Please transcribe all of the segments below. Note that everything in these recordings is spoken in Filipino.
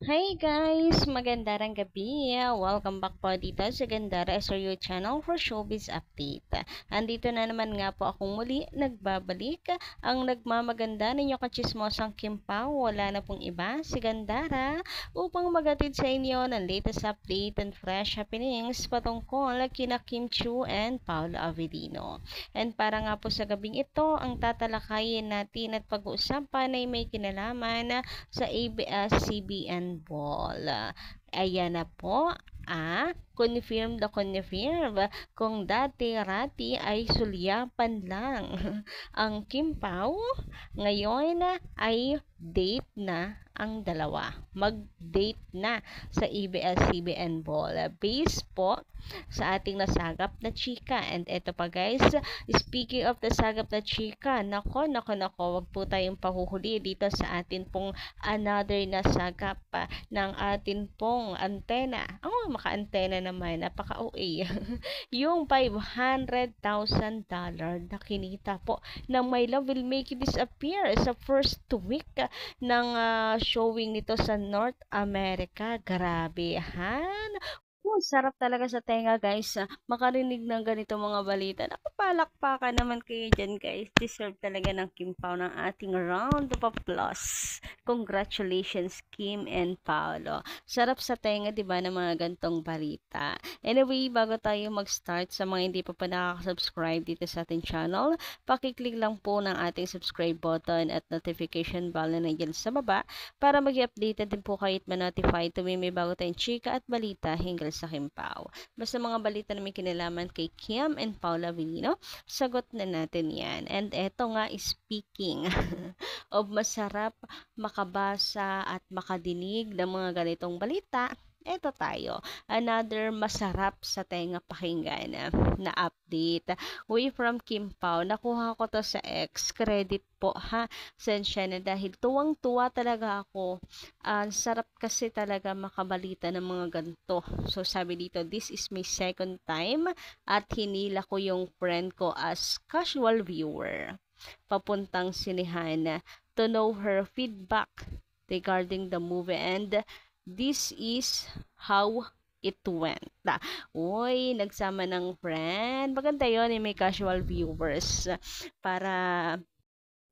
Hi guys! Magandang gabi! Welcome back po dito sa Gandara SRU channel for Showbiz Update. Andito na naman nga po akong muli nagbabalik. Ang nagmamaganda ninyo kachismosang Kim Pao, wala na pong iba, si Gandara, upang magatid sa inyo ng latest update and fresh happenings patungkol kina Kim Chiu and Paolo Avellino. And para nga po sa gabing ito, ang tatalakayin natin at pag-uusapan ay may kinalaman sa ABS-CBN Ball. Ayan na po. Confirm the confirm. Kung dati-rati ay sulyapan lang. Ang Kim Pao, ngayon ay date na ang dalawa. Mag-date na sa ABS-CBN Ball. Based po sa ating nasagap na chika. And eto pa guys, speaking of the sagap na chika, nako, wag po tayong pahuhuli dito sa atin pong another na sagap ng atin pong antena. Oh, maka-antena naman, napaka-OA. Yung $500,000 na kinita po ng My Love Will Make You Disappear sa first week ng showing nito sa North America. Grabe, han? Sarap talaga sa tenga guys, makarinig ng ganito mga balita. Nakapalakpakan naman kayo dyan guys. Deserve talaga ng Kim Pao ng ating round of applause. Congratulations Kim and Paolo. Sarap sa tenga 'di ba ng mga gantong balita. Anyway, bago tayo mag-start, sa mga hindi pa nakaka-subscribe dito sa ating channel, paki-click lang po ng ating subscribe button at notification bell na nandiyan sa baba para mag-update din po kayo at ma-notify tuwing may bago tayong chika at balita hinggil sa Kim Pao. Basta mga balita na may kinalaman kay Kim and Paula Avellino, sagot na natin yan. And eto nga, speaking of masarap makabasa at makadinig ng mga ganitong balita, eto tayo. Another masarap sa tenga pakinggan na update. Way from Kim Pao. Nakuha ko to sa X. Credit po ha. Sensya na dahil tuwang-tuwa talaga ako. Sarap kasi talaga makabalita ng mga ganito. So sabi dito, this is my second time at hinila ko yung friend ko as casual viewer papuntang sinihan to know her feedback regarding the movie, and this is how it went. Uy, nagsama ng friend. Maganda yun, may casual viewers para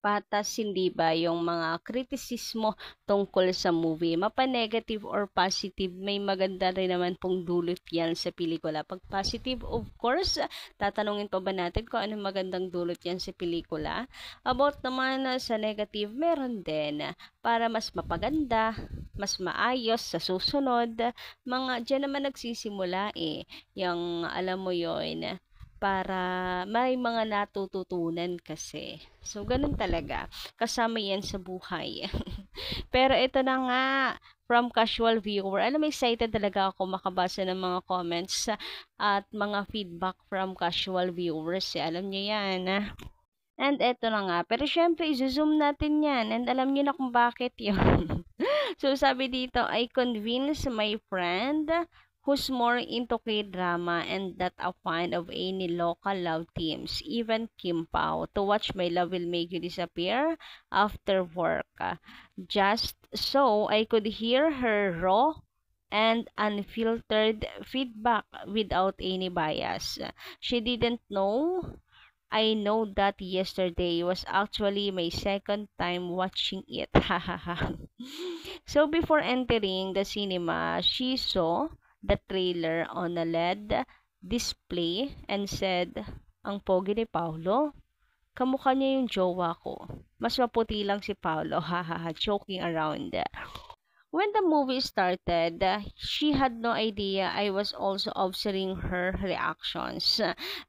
patas hindi ba yung mga kritisismo tungkol sa movie. Mapa-negative or positive, may maganda rin naman pong dulot yan sa pelikula. Pag positive, of course, tatanungin pa ba natin kung anong magandang dulot yan sa pelikula? About naman sa negative, meron din para mas mapaganda, mas maayos sa susunod. Mga dyan naman nagsisimula yung alam mo yon para may mga natututunan kasi. So, ganun talaga. Kasama yan sa buhay. Pero ito na nga, from casual viewer, alam mo, excited talaga ako makabasa ng mga comments at mga feedback from casual viewers. Alam nyo yan. And eto na nga. Pero syempre, i-zoom natin yan. And alam nyo na kung bakit yun. So, sabi dito, I convinced my friend who's more into K-drama and not a fan of any local love teams, even Kim Pao, to watch My Love Will Make You Disappear after work. Just so I could hear her raw and unfiltered feedback without any bias. She didn't know I know that yesterday was actually my second time watching it. So before entering the cinema, she saw the trailer on a LED display and said, "Ang pogi ni Paulo. Kamukha niya yung jowa ko. Mas maputi lang si Paulo." Hahaha, joking around. When the movie started, she had no idea I was also observing her reactions.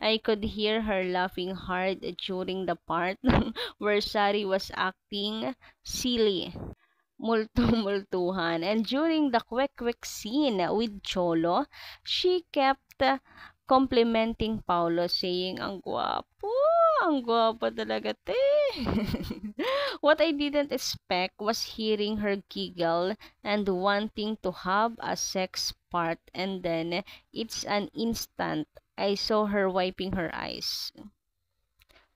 I could hear her laughing hard during the part where Sari was acting silly, multo-multuhan. And during the quick scene with Cholo, she kept complimenting Paulo, saying, ang gwapo talaga, te." What I didn't expect was hearing her giggle and wanting to have a sex part, and then it's an instant I saw her wiping her eyes.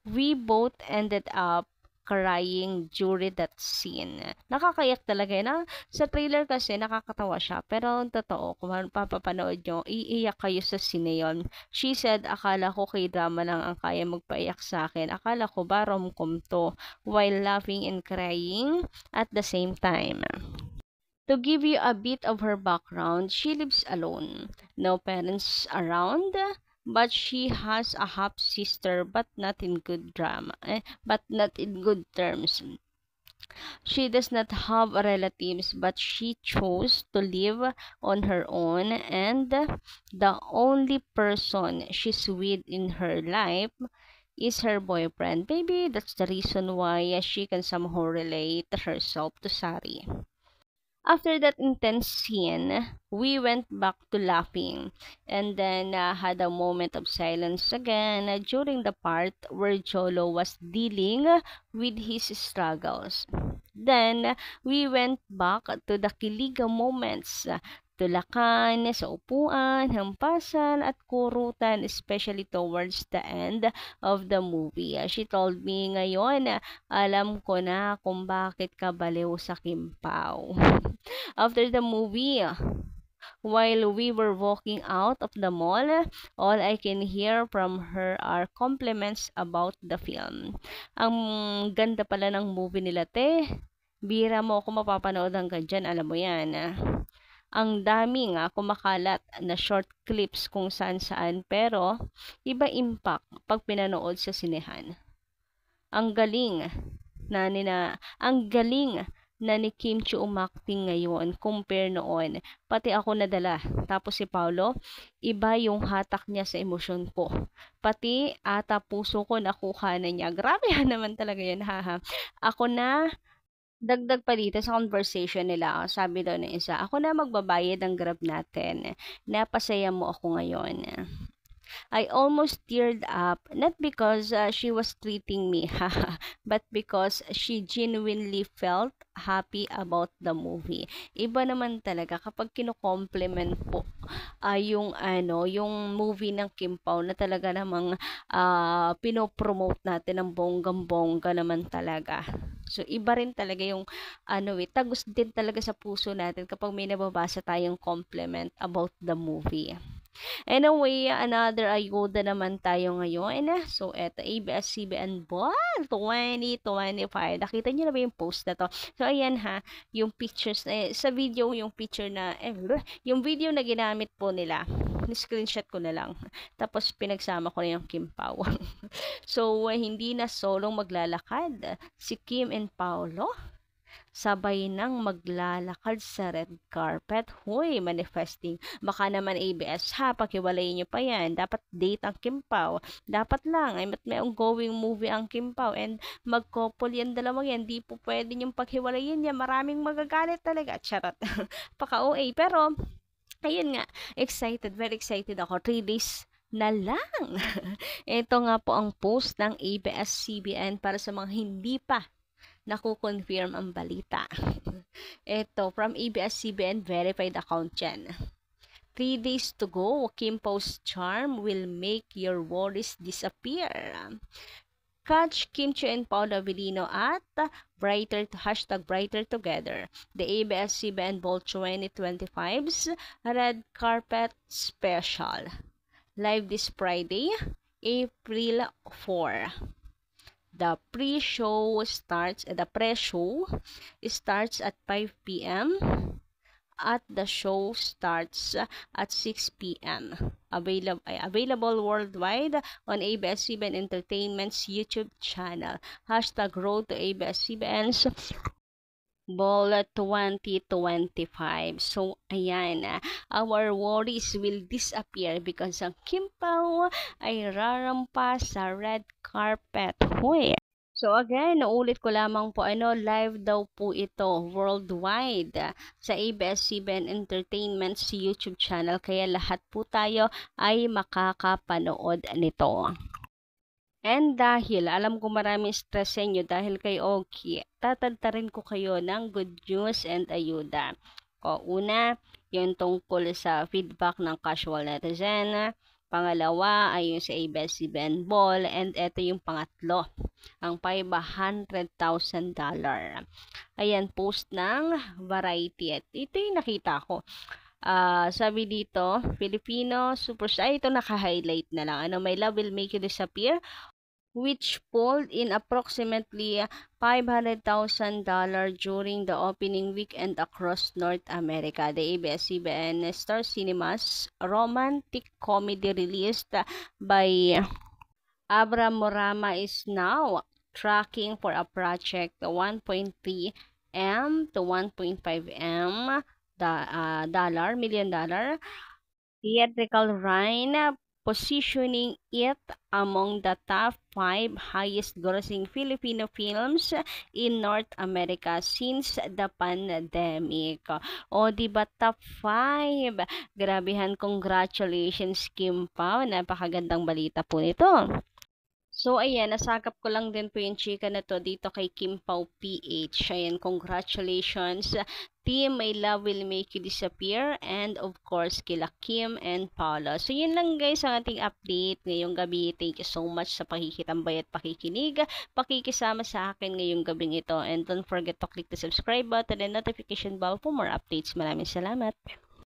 We both ended up crying during that scene. Nakakaiyak talaga yun. Sa trailer kasi nakakatawa siya, pero totoo, kung papapanood nyo, iiyak kayo sa scene yun. She said, akala ko K-drama lang ang kaya magpaiyak sa akin. Akala ko ba rom-com to, while laughing and crying at the same time. To give you a bit of her background, she lives alone. No parents around, but she has a half sister, but not in good but not in good terms. She does not have relatives, but she chose to live on her own, and the only person she's with in her life is her boyfriend. Maybe that's the reason why she can somehow relate herself to Sari. After that intense scene, we went back to laughing and then had a moment of silence again during the part where Jolo was dealing with his struggles. Then, we went back to the kiliga moments, tulakan sa upuan, hampasan at kurutan, especially towards the end of the movie. She told me ngayon, alam ko na kung bakit ka baliw sa Kimpaw. After the movie, while we were walking out of the mall, all I can hear from her are compliments about the film. Ang ganda pala ng movie nila, te. Bira mo ako mapapanood hanggang dyan, alam mo yan. Ang dami nga kumakalat na short clips kung saan-saan, pero iba impact pag pinanood sa sinehan. Ang galing na ni Kim Chiu umakting ngayon compare noon. Pati ako nadala. Tapos si Paolo, iba yung hatak niya sa emosyon ko. Pati ata puso ko nakuha na niya. Grabe naman talaga yun, haha. Ako na, dagdag pa dito sa conversation nila, sabi daw ng isa, ako na magbabayad ng Grab natin. Napasaya mo ako ngayon. I almost teared up, not because she was treating me, but because she genuinely felt happy about the movie. Iba naman talaga kapag kino-compliment po yung movie ng Kim Pao na talaga namang pinopromote natin ng bonggang-bongga naman talaga. So, iba rin talaga yung tagos din talaga sa puso natin kapag may nababasa tayong compliment about the movie. Anyway, another ayuda naman tayo ngayon. So, eto, ABS-CBN Ball 2025. Nakita niyo na ba yung post na to? So, ayan ha, yung pictures, sa video, yung picture na, yung video na ginamit po nila, screenshot ko na lang. Tapos, pinagsama ko na yung Kim Pao. So, hindi na solong maglalakad si Kim and Paolo. Sabay nang maglalakad sa red carpet. Hoy, manifesting. Baka naman ABS ha, pakiwalayin nyo pa yan. Dapat date ang Kim Pao. Dapat lang, ay may ongoing movie ang Kim Pao and mag-couple yan dalawang yan. Di po pwede yung paghiwalayin yan. Maraming magagalit talaga. Charot. Paka-OA. Pero, ayun nga, very excited ako. 3 days na lang. Ito nga po ang post ng ABS-CBN para sa mga hindi pa naku-confirm ang balita. Ito, from ABS-CBN, verified account yan. 3 days to go, Kim Pao's charm will make your worries disappear. Catch Kim Chiu and Paolo Avellino at #Brighter Together. The ABS-CBN Ball 2025's Red Carpet Special. Live this Friday, April 4. The pre-show starts at 5 p.m. at the show starts at 6 p.m. Available worldwide on ABS-CBN Entertainment's YouTube channel. #Road to ABS-CBN's Ball 2025. So, ayan, our worries will disappear because ang Kim Pao ay rarampa sa red carpet. Hoy! So again, naulit ko lamang po, live daw po ito worldwide sa ABS-CBN Entertainment's YouTube channel. Kaya lahat po tayo ay makakapanood nito. And dahil alam ko maraming stress sa inyo dahil kay Oki, tatantarin ko kayo ng good news and ayuda. Una, yung tungkol sa feedback ng casual netizen. Pangalawa ay yung sa ABS-CBN Ball. And ito yung pangatlo, ang $500,000. Ayan, post ng Variety. At ito yung nakita ko. Sabi dito, Filipino superstar. Ito naka-highlight na lang. Ano, My Love Will Make You Disappear, which pulled in approximately $500,000 during the opening weekend across North America. The ABS-CBN Star Cinemas romantic comedy released by Abram Morama is now tracking for a project 1.3 M to 1.5 M million dollar theatrical run, positioning it among the top 5 highest grossing Filipino films in North America since the pandemic. O, diba top 5? Grabehan, congratulations Kim Pao. Napakagandang balita po nito. So, ayan, nasagap ko lang din po yung chika na to dito kay Kim Pao PH. Ayan, congratulations. Team My Love Will Make You Disappear. And of course, kila Kim and Paula. So, yun lang guys ang ating update ngayong gabi. Thank you so much sa pakikitambay at pakikinig. Pakikisama sa akin ngayong gabing ito. And don't forget to click the subscribe button and notification bell for more updates. Maraming salamat.